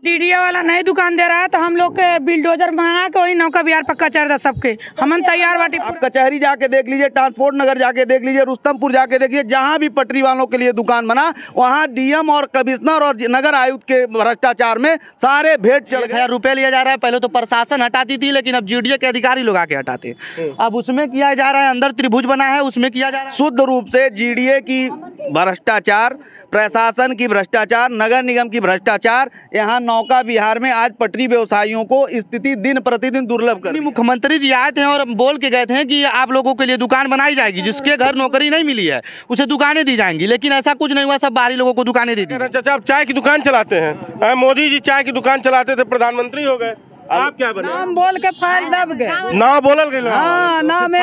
DDA वाला नहीं दुकान दे रहा है तो हम लोग के बिल्डोजर मंगा के वही नौका बिहार पक्का चढ़ दा सबके हम तैयार बाटी। आप कचहरी जाके देख लीजिए, ट्रांसपोर्ट नगर जाके देख लीजिए, रुस्तमपुर जाके देखिए, जहाँ भी पटरी वालों के लिए दुकान बना वहाँ डीएम और कमिश्नर और नगर आयुक्त के भ्रष्टाचार में सारे भेंट चढ़ गए। रुपए लिया जा रहा है। पहले तो प्रशासन हटाती थी, लेकिन अब जीडीए के अधिकारी लोग आके हटाते। अब उसमें किया जा रहा है, अंदर त्रिभुज बना है उसमें किया जा रहा है। शुद्ध रूप से जीडीए की भ्रष्टाचार, प्रशासन की भ्रष्टाचार, नगर निगम की भ्रष्टाचार। यहाँ नौका बिहार में आज पटरी व्यवसायियों को स्थिति दिन प्रतिदिन दुर्लभ कर। मुख्यमंत्री जी आए थे और बोल के गए थे कि आप लोगों के लिए दुकान बनाई जाएगी, जिसके घर नौकरी नहीं मिली है उसे दुकानें दी जाएंगी, लेकिन ऐसा कुछ नहीं हुआ। सब बाहरी लोगों को दुकानें दी। चाचा आप चाय की दुकान चलाते हैं, मोदी जी चाय की दुकान चलाते थे, प्रधानमंत्री हो गए, आप क्या बने? नाम बोल के फाइल दब गए, ना बोलल गए, हाँ नाम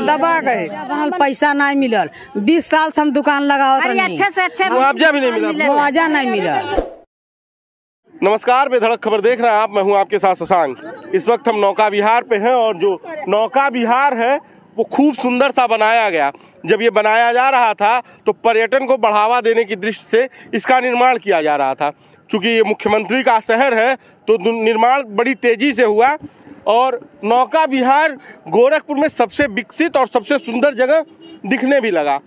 दबा गए, पैसा नहीं मिलल। 20 साल से हम दुकान लगाओ, अच्छा से अच्छा मुआवजा भी नहीं मिला, मुआवजा नहीं मिलल। नमस्कार, बेधड़क खबर देख रहे हैं आप, मैं हूं आपके साथ शशांक। इस वक्त हम नौका विहार पे हैं और जो नौका विहार है वो खूब सुंदर सा बनाया गया। जब ये बनाया जा रहा था तो पर्यटन को बढ़ावा देने की दृष्टि से इसका निर्माण किया जा रहा था। चूँकि ये मुख्यमंत्री का शहर है तो निर्माण बड़ी तेजी से हुआ और नौका विहार गोरखपुर में सबसे विकसित और सबसे सुंदर जगह दिखने भी लगा।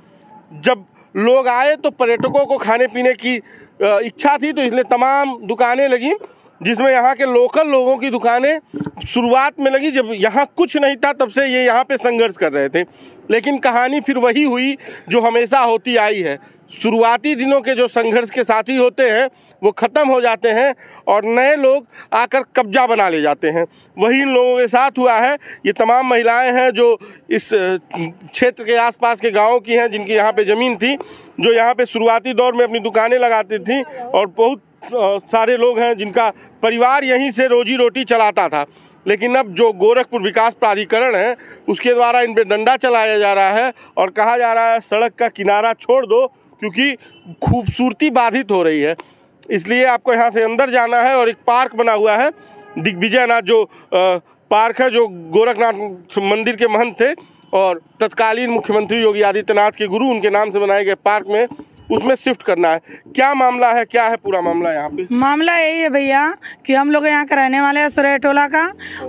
जब लोग आए तो पर्यटकों को खाने पीने की इच्छा थी, तो इसलिए तमाम दुकानें लगी, जिसमें यहाँ के लोकल लोगों की दुकानें शुरुआत में लगी। जब यहाँ कुछ नहीं था तब से ये यहाँ पे संघर्ष कर रहे थे, लेकिन कहानी फिर वही हुई जो हमेशा होती आई है। शुरुआती दिनों के जो संघर्ष के साथी होते हैं वो ख़त्म हो जाते हैं और नए लोग आकर कब्जा बना ले जाते हैं। वही इन लोगों के साथ हुआ है। ये तमाम महिलाएं हैं जो इस क्षेत्र के आसपास के गांवों की हैं, जिनकी यहाँ पे ज़मीन थी, जो यहाँ पे शुरुआती दौर में अपनी दुकानें लगाती थी, और बहुत सारे लोग हैं जिनका परिवार यहीं से रोजी रोटी चलाता था। लेकिन अब जो गोरखपुर विकास प्राधिकरण है उसके द्वारा इन पर डंडा चलाया जा रहा है और कहा जा रहा है सड़क का किनारा छोड़ दो, क्योंकि खूबसूरती बाधित हो रही है। इसलिए आपको यहाँ से अंदर जाना है और एक पार्क बना हुआ है, दिग्विजयनाथ जो पार्क है, जो गोरखनाथ मंदिर के महंत थे और तत्कालीन मुख्यमंत्री योगी आदित्यनाथ के गुरु, उनके नाम से बनाए गए पार्क में, उसमें शिफ्ट करना है। क्या मामला है, क्या है पूरा मामला यहाँ पे? मामला यही है भैया कि हम लोग यहाँ का रहने वाले हैं, सुरैया टोला का।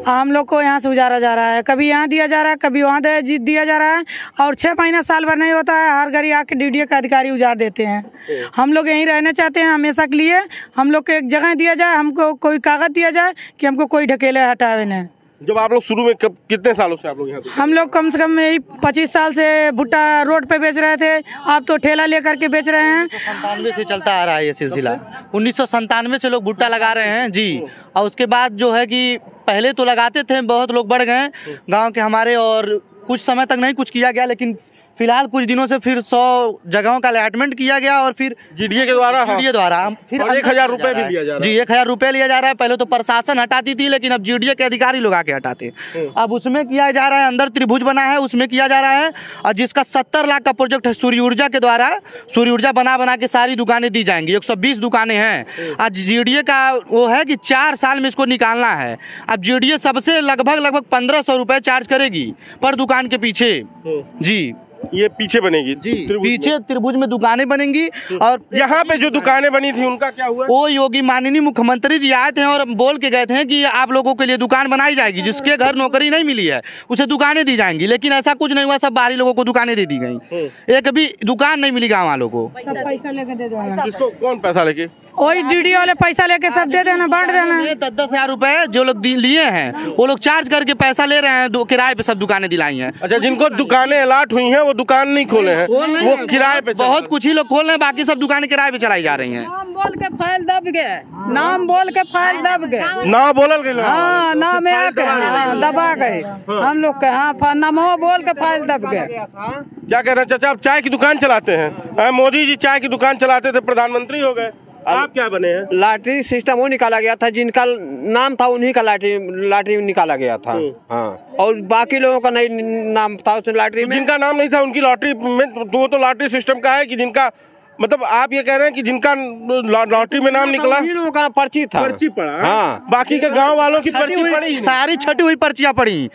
हम लोग को यहाँ से उजारा जा रहा है, कभी यहाँ दिया जा रहा है, कभी वहाँ दिया जा रहा है, और 6 महीना साल भर नहीं होता है, हर घड़ी आके डीडीए का अधिकारी उजाड़ देते हैं। हम लोग यहीं रहना चाहते हैं हमेशा के लिए। हम लोग को एक जगह दिया जाए, हमको कोई कागज दिया जाए कि हमको कोई ढकेले हटावे नहीं। जब आप लोग शुरू में कितने सालों से आप लोग यहाँ? हम लोग कम से कम 25 साल से भुट्टा रोड पे बेच रहे थे, आप तो ठेला लेकर के बेच रहे हैं। 1997 से चलता आ रहा है ये सिलसिला। 1997 से लोग भुट्टा लगा रहे हैं जी। और उसके बाद जो है कि पहले तो लगाते थे, बहुत लोग बढ़ गए गांव के हमारे, और कुछ समय तक नहीं कुछ किया गया, लेकिन फिलहाल कुछ दिनों से फिर 100 जगहों का अलॉटमेंट किया गया और फिर जीडीए के द्वारा फिर 1000 रुपए भी लिया जा रहा है। जी 1000 रुपए लिया जा रहा है। पहले तो प्रशासन हटाती थी, लेकिन अब जीडीए के अधिकारी लोग आके हटाते। अब उसमें किया जा रहा है, अंदर त्रिभुज बना है उसमें किया जा रहा है, और जिसका 70 लाख का प्रोजेक्ट है सूर्य ऊर्जा के द्वारा। सूर्य ऊर्जा बना के सारी दुकानें दी जाएंगी। 120 दुकानें हैं। आज जीडीए का वो है कि 4 साल में इसको निकालना है। अब जीडीए सबसे लगभग 1500 रुपए चार्ज करेगी पर दुकान के पीछे जी। ये पीछे बनेगी जी, पीछे त्रिभुज में दुकानें बनेंगी। और यहाँ पे जो दुकानें बनी थी उनका क्या हुआ? वो योगी माननीय मुख्यमंत्री जी आए थे और बोल के गए थे कि आप लोगों के लिए दुकान बनाई जाएगी, जिसके घर नौकरी नहीं मिली है उसे दुकानें दी जाएंगी, लेकिन ऐसा कुछ नहीं हुआ। सब बाहरी लोगों को दुकानें दे दी गई, एक भी दुकान नहीं मिली गाँव वालों को। पैसा लेके दे दो। जिसको कौन पैसा लेके? वही डीडीए वाले पैसा लेके सब दे देना, बांट देना। 10-10 हजार रुपए जो लोग लिए हैं वो लोग चार्ज करके पैसा ले रहे हैं, किराए पे सब दुकानें दिलाई हैं। अच्छा, जिनको दुकानें अलॉट हुई हैं वो दुकान नहीं खोले हैं, वो किराए पे। बहुत कुछ ही लोग खोल रहे हैं, बाकी सब दुकानें किराए पे चलाई जा रही हैं। नाम बोल के फाइल दब गए, नाम बोल के फाइल दब गए, ना बोलल गए, हाँ नाम दबा गए हम लोग के। हाँ नाम बोल के फाइल दब गए। क्या कह रहे हैं चाचा? आप चाय की दुकान चलाते हैं, मोदी जी चाय की दुकान चलाते थे, प्रधानमंत्री हो गए, आप क्या बने हैं? लॉटरी सिस्टम वो निकाला गया था, जिनका नाम था उन्हीं का लॉटरी निकाला गया था। हाँ, और बाकी लोगों का नहीं नाम था उस लॉटरी में। जिनका नाम नहीं था उनकी लॉटरी में, वो तो लॉटरी सिस्टम का है कि जिनका मतलब आप ये कह रहे हैं कि जिनका लॉटरी में नाम निकला उन्हीं लोगों का पर्ची था, पर्ची पड़ा, हाँ। बाकी के गांव वालों की पर्ची पड़ी ही नहीं। सारी छटी हुई पर्चियां पड़ी।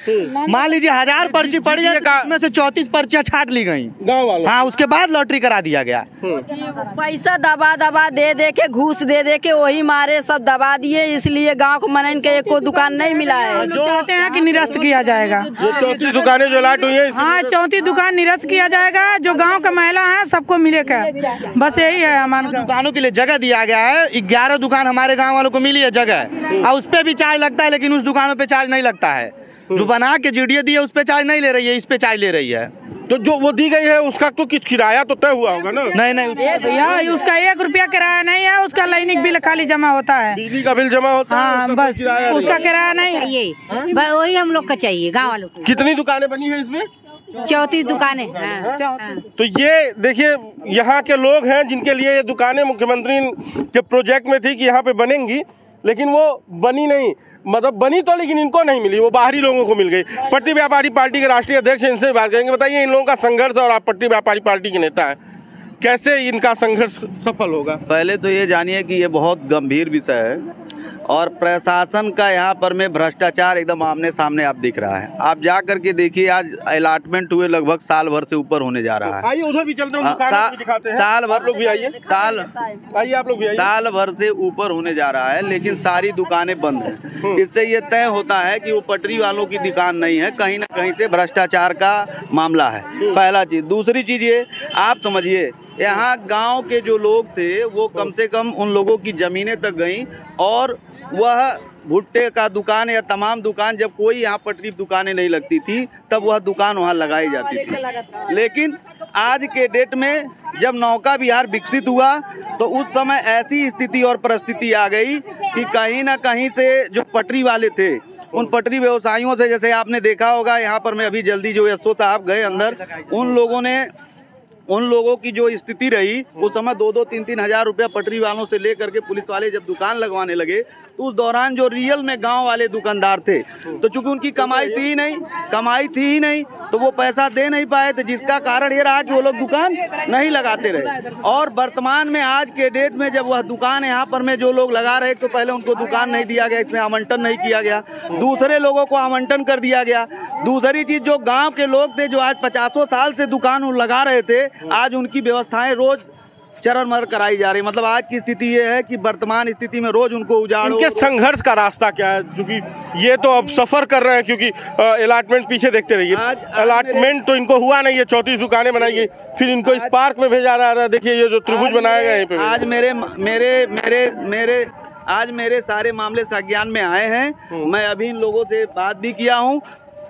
मान लीजिए 1000 पर्ची पड़ी है, उसमें से 34 पर्चियां छाट ली गई गांव वालों। हाँ, उसके बाद लॉटरी करा दिया गया। पैसा दबा दबा दे के, घूस दे के वही मारे सब दबा दिए, इसलिए गांव को मनन के एक को दुकान नहीं मिला है। जो चाहते हैं कि निरस्त किया जाएगा। जो 34 दुकानें जो लाट हुई है, हाँ, 34 दुकान निरस्त किया जाएगा। जो गांव का महिला है सबको मिलेगा, बस यही है हमारा। दुकानों के लिए जगह दिया गया है, 11 दुकान हमारे गांव वालों को मिली है जगह, और उस पे भी चार्ज लगता है, लेकिन उस दुकानों पे चार्ज नहीं लगता है। जो बना के जीडीए दी है उस पे चार्ज नहीं ले रही है, इस पे चार्ज ले रही है। तो जो वो दी गई है उसका तो कुछ किराया तो तय हुआ होगा ना? नहीं भैया, उसका 1 रुपया किराया नहीं है, उसका दैनिक बिल खाली जमा होता है। बिजली का बिल जमा होता है, हाँ, उसका बस किराया नहीं। उसका किराया नहीं। चाहिए वही हम लोग का चाहिए, गाँव वालों को। कितनी दुकानें बनी है इसमें? 34 दुकानें। हाँ। तो ये देखिए यहाँ के लोग हैं जिनके लिए ये दुकानें मुख्यमंत्री के प्रोजेक्ट में थी कि यहाँ पे बनेंगी, लेकिन वो बनी नहीं। मतलब बनी तो, लेकिन इनको नहीं मिली, वो बाहरी लोगों को मिल गई। पट्टी व्यापारी पार्टी के राष्ट्रीय अध्यक्ष, इनसे बात करेंगे। बताइए, इन लोगों का संघर्ष, और आप पट्टी व्यापारी पार्टी के नेता हैं, कैसे इनका संघर्ष सफल होगा? पहले तो ये जानिए कि ये बहुत गंभीर विषय है, और प्रशासन का यहाँ पर में भ्रष्टाचार एकदम आमने सामने आप दिख रहा है। आप जा करके देखिए, आज अलॉटमेंट हुए लगभग साल भर से ऊपर होने जा रहा है। आइए उधर भी चलते हैं, दुकानों को दिखाते हैं। साल भर लोग भी आइए, आइए आप लोग भी आइए। साल भर से ऊपर होने जा रहा है, लेकिन सारी दुकानें बंद हैं। इससे ये तय होता है कि वो पटरी वालों की दुकान नहीं है, कहीं ना कहीं से भ्रष्टाचार का मामला है। पहला चीज। दूसरी चीज ये आप समझिए, यहाँ गांव के जो लोग थे वो कम से कम उन लोगों की जमीनें तक गई, और वह भुट्टे का दुकान या तमाम दुकान, जब कोई यहाँ पटरी दुकानें नहीं लगती थी तब वह दुकान वहाँ लगाई जाती थी। लेकिन आज के डेट में जब नौका विहार विकसित हुआ तो उस समय ऐसी स्थिति और परिस्थिति आ गई कि कहीं ना कहीं से जो पटरी वाले थे, उन पटरी व्यवसायियों से, जैसे आपने देखा होगा यहाँ पर मैं अभी जल्दी जो एसओ साहब गए अंदर, उन लोगों की जो स्थिति रही उस समय 2-2, 3-3 हजार रुपया पटरी वालों से लेकर के पुलिस वाले जब दुकान लगवाने लगे, तो उस दौरान जो रियल में गांव वाले दुकानदार थे, तो चूंकि उनकी कमाई थी ही नहीं, तो वो पैसा दे नहीं पाए थे, जिसका कारण ये रहा कि वो लोग दुकान नहीं लगाते रहे। और वर्तमान में आज के डेट में जब वह दुकान यहाँ पर में जो लोग लगा रहे, तो पहले उनको दुकान नहीं दिया गया, इसमें आवंटन नहीं किया गया, दूसरे लोगों को आवंटन कर दिया गया। दूसरी चीज, जो गाँव के लोग थे जो आज 50 साल से दुकान लगा रहे थे, आज उनकी व्यवस्थाएं रोज चरमर कराई जा रही। मतलब आज की स्थिति ये है कि वर्तमान स्थिति में रोज उनको उजाड़ो। इनके संघर्ष का रास्ता क्या है? क्योंकि ये तो अब सफर कर रहे हैं, क्योंकि अलॉटमेंट पीछे देखते रहिए, अलॉटमेंट तो इनको हुआ नहीं है। 34 दुकानें बनाई गई, फिर इनको इस पार्क में भेजा जा रहा है। देखिए ये जो त्रिभुज बनाया गया है, आज मेरे सारे मामले संज्ञान में आए हैं। मैं अभी इन लोगों से बात भी किया हूँ।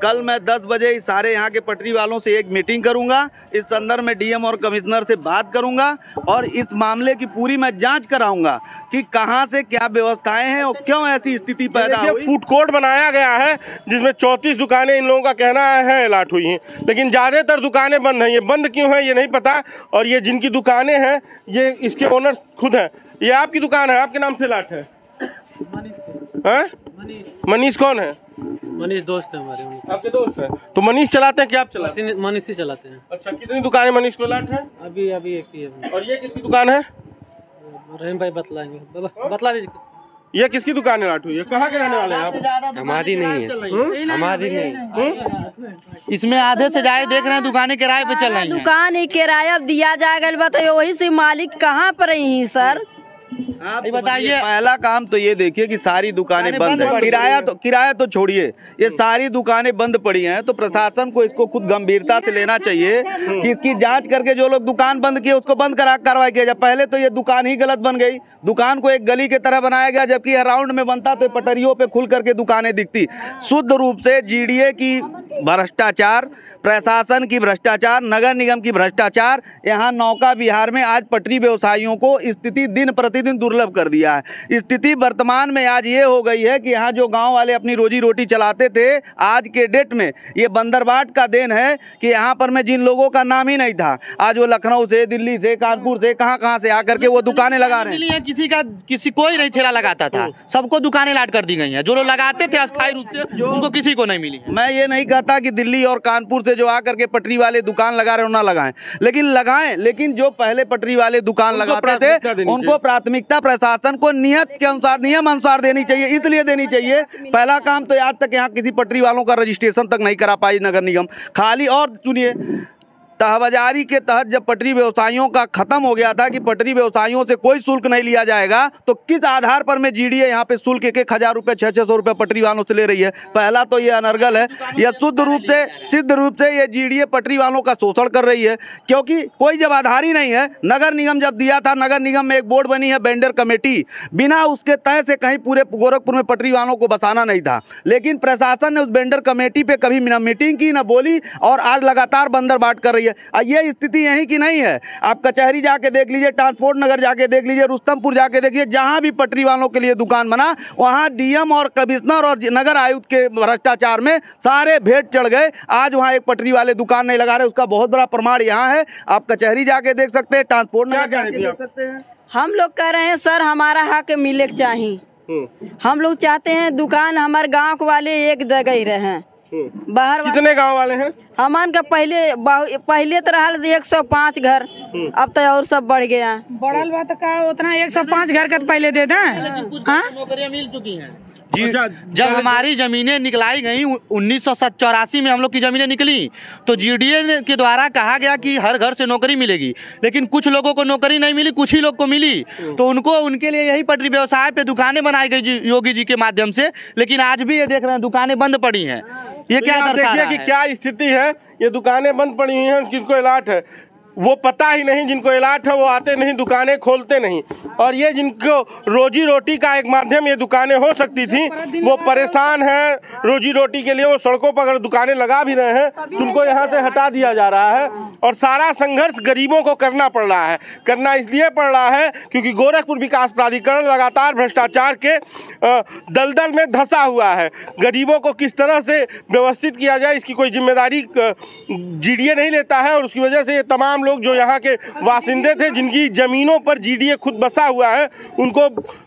कल मैं 10 बजे इस सारे यहाँ के पटरी वालों से एक मीटिंग करूंगा, इस संदर्भ में डीएम और कमिश्नर से बात करूंगा, और इस मामले की पूरी मैं जांच कराऊंगा कि कहां से क्या व्यवस्थाएं हैं और क्यों ऐसी स्थिति पैदा हुई। फूड कोर्ट बनाया गया है जिसमें 34 दुकानें इन लोगों का कहना है अलॉट हुई हैं, लेकिन ज्यादातर दुकानें बंद हैं। ये बंद क्यों है ये नहीं पता, और ये जिनकी दुकानें हैं ये इसके ओनर खुद हैं। ये आपकी दुकान है, आपके नाम से अलॉट है? मनीष कौन है? मनीष दोस्त है हमारे। आपके दोस्त है? तो मनीष चलाते हैं कि आप चलाते हैं? मनीष ही चलाते हैं। अच्छा, कितनी दुकानें मनीष को अलॉट है? अभी एक ही है। और ये किसकी दुकान है? रहीम भाई बतलाएंगे, बतला दीजिए। ये किसकी दुकान अलॉट हुई है? कहाँ के रहने वाले हैं आप? हमारी नहीं है, हमारी नहीं। इसमें आधे से ज्यादा देख रहे हैं दुकानें किराए पे चल रही हैं। दुकान किराया दिया जाएगा, बताइए वही से मालिक कहाँ पर ही सर? आप बताइए। पहला काम तो ये देखिए कि सारी दुकानें बंद है। किराया तो छोड़िए, ये सारी दुकानें बंद पड़ी हैं, तो प्रशासन को इसको खुद गंभीरता से लेना चाहिए कि इसकी जांच करके जो लोग दुकान बंद किए उसको बंद करा कार्रवाई किया जाए। पहले तो ये दुकान ही गलत बन गई, दुकान को एक गली की तरह बनाया गया, जबकि अराउंड में बनता तो पटरियों पे खुल करके दुकानें दिखती। शुद्ध रूप से जीडीए की भ्रष्टाचार, प्रशासन की भ्रष्टाचार, नगर निगम की भ्रष्टाचार, यहाँ नौका विहार में आज पटरी व्यवसायियों को स्थिति दिन प्रतिदिन दुर्लभ कर दिया है। स्थिति वर्तमान में आज ये हो गई है कि यहाँ जो गांव वाले अपनी रोजी रोटी चलाते थे, आज के डेट में ये बंदरबाट का देन है कि यहाँ पर में जिन लोगों का नाम ही नहीं था, आज वो लखनऊ से, दिल्ली से, कानपुर से, कहाँ से आकर के वो दुकानें लगा रहे हैं। कोई नहीं ठेला लगाता था, सबको दुकानें लाट कर दी गई हैं। जो लोग लगाते थे अस्थायी रूप से, उनको किसी को नहीं मिली। मैं ये नहीं कहता कहता कि दिल्ली और कानपुर से जो आकर के पटरी वाले दुकान लगा रहे हो ना लगाएं, लेकिन लगाएं, लेकिन जो पहले पटरी वाले दुकान लगाते थे उनको प्राथमिकता प्रशासन को नियत के अनुसार, नियम अनुसार देनी चाहिए। इसलिए देनी चाहिए, पहला काम तो आज तक यहाँ किसी पटरी वालों का रजिस्ट्रेशन तक नहीं करा पाई नगर निगम। खाली और सुनिए, तहबाजारी के तहत जब पटरी व्यवसायियों का खत्म हो गया था कि पटरी व्यवसायियों से कोई शुल्क नहीं लिया जाएगा, तो किस आधार पर में जीडीए यहाँ पे शुल्क 1,000 रुपये 600 रुपये पटरी वालों से ले रही है? पहला तो ये अनर्गल है। यह सिद्ध रूप से ये जीडीए पटरी वालों का शोषण कर रही है, क्योंकि कोई जब आधार ही नहीं है। नगर निगम जब दिया था, नगर निगम में एक बोर्ड बनी है वेंडर कमेटी, बिना उसके तय से कहीं पूरे गोरखपुर में पटरी वालों को बसाना नहीं था, लेकिन प्रशासन ने उस वेंडर कमेटी पे कभी न मीटिंग की, न बोली, और आज लगातार बंदर बाट कर रही है। ये स्थिति यही की नहीं है। आप कचहरी जाके देख लीजिए, ट्रांसपोर्ट नगर जाके देख लीजिए, रुस्तमपुर जाके देखिए, जहां भी पटरी वालों के लिए दुकान बना वहां डीएम और कमिश्नर और नगर आयुक्त के भ्रष्टाचार में सारे भेंट चढ़ गए। आज वहां एक पटरी वाले दुकान नहीं लगा रहे, उसका बहुत बड़ा प्रमाण यहाँ है। आप कचहरी जाके देख सकते हैं, ट्रांसपोर्ट नगर जाके देख सकते हैं। हम लोग कह रहे हैं सर, हमारा हक मिले चाहिए। हम लोग चाहते हैं दुकान हमारे गाँव वाले एक जगह ही रहे। बाहर कितने गांव वाले हैं? हमान का पहले तो रहा 105 घर, अब तो और सब बढ़ गया। बढ़ल बात का उतना 105 घर का तो पहले दे दें। नौकरियां मिल चुकी हैं जी। जब हमारी जमीनें निकलाई गई 1984 में हम लोग की जमीनें निकली, तो जीडीए के द्वारा कहा गया कि हर घर से नौकरी मिलेगी, लेकिन कुछ लोगों को नौकरी नहीं मिली, कुछ ही लोग को मिली। तो उनके लिए यही पटरी व्यवसाय पे दुकानें बनाई गई योगी जी के माध्यम से, लेकिन आज भी ये देख रहे हैं दुकानें बंद पड़ी हैं। ये तो क्या दर्शा रहा है कि क्या स्थिति है? ये दुकानें बंद पड़ी हुई हैं, किनको इलाट है वो पता ही नहीं, जिनको इलाट है वो आते नहीं, दुकानें खोलते नहीं, और ये जिनको रोजी रोटी का एक माध्यम ये दुकानें हो सकती थी, वो परेशान हैं रोजी रोटी के लिए। वो सड़कों पर अगर दुकानें लगा भी रहे हैं तो उनको यहाँ से हटा दिया जा रहा है, और सारा संघर्ष गरीबों को करना पड़ रहा है। करना इसलिए पड़ रहा है क्योंकि गोरखपुर विकास प्राधिकरण लगातार भ्रष्टाचार के दलदल में धंसा हुआ है। गरीबों को किस तरह से व्यवस्थित किया जाए, इसकी कोई जिम्मेदारी जीडीए नहीं लेता है, और उसकी वजह से ये तमाम लोग जो यहाँ के वासिंदे थे, जिनकी जमीनों पर जीडीए खुद बसा हुआ है, उनको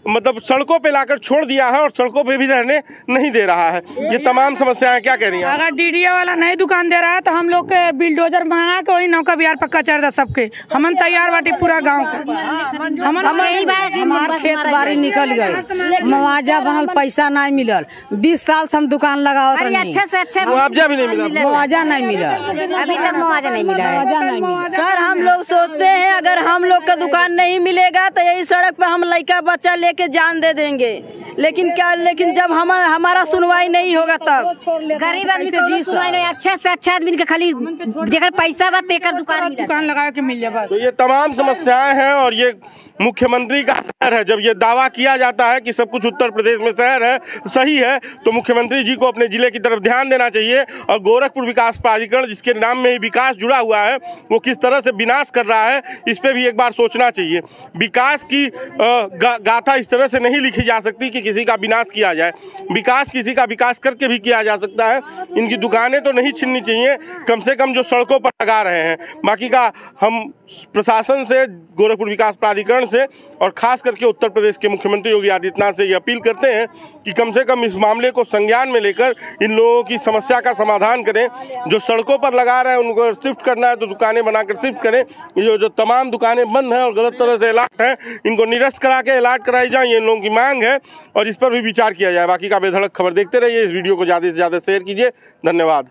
मतलब सड़कों पे लाकर छोड़ दिया है और सड़कों पे भी रहने नहीं दे रहा है। ये तमाम समस्याएं क्या कह रही हैं? अगर डीडीए वाला नहीं दुकान दे रहा है तो हम लोग के बिल्डोजर बना के वही नौका बिहार पक्का चढ़ दे सबके। हमन तैयार बाटी पूरा गाँव हमार खेत बाड़ी निकल गई, मुआवजा बनल, पैसा नहीं मिलल। 20 साल से हम दुकान लगावत रही, अच्छा से अच्छा मुआवजा भी नहीं मिला, मुआवजा नहीं मिला, अभी तक मुआवजा नहीं मिला। सर हम लोग सोचते हैं अगर हम लोग का दुकान नहीं मिलेगा तो यही सड़क पे हम लड़का बच्चा लेके जान दे देंगे, लेकिन जब हमारा सुनवाई नहीं होगा तब गरीब आदमी को सुनवाई नहीं। अच्छा से अच्छा आदमी के खाली जेकर पैसा बा तेकर दुकान लगा के मिल जाए बस। तो ये तमाम समस्याएं हैं, और ये मुख्यमंत्री का शहर है। जब ये दावा किया जाता है कि सब कुछ उत्तर प्रदेश में शहर है, सही है, तो मुख्यमंत्री जी को अपने जिले की तरफ ध्यान देना चाहिए, और गोरखपुर विकास प्राधिकरण जिसके नाम में ही विकास जुड़ा हुआ है, वो किस तरह से विनाश कर रहा है, इस पे भी एक बार सोचना चाहिए। विकास की गाथा इस तरह से नहीं लिखी जा सकती कि किसी का विनाश किया जाए। विकास किसी का विकास करके भी किया जा सकता है। इनकी दुकानें तो नहीं छीननी चाहिए, कम से कम जो सड़कों पर लगा रहे हैं। बाकी का हम प्रशासन से, गोरखपुर विकास प्राधिकरण से, और खास करके उत्तर प्रदेश के मुख्यमंत्री योगी आदित्यनाथ से ये अपील करते हैं कि कम से कम इस मामले को संज्ञान में लेकर इन लोगों की समस्या का समाधान करें। जो सड़कों पर लगा रहे हैं उनको शिफ्ट करना है तो दुकानें बनाकर शिफ्ट करें। ये जो तमाम दुकानें बंद हैं और गलत तरह से अलाट हैं, इनको निरस्त करा के अलाट कराई जाए, ये इन लोगों की मांग है, और इस पर भी विचार किया जाए। बाकी का बेधड़क खबर देखते रहिए। इस वीडियो को ज़्यादा से ज़्यादा शेयर कीजिए। धन्यवाद।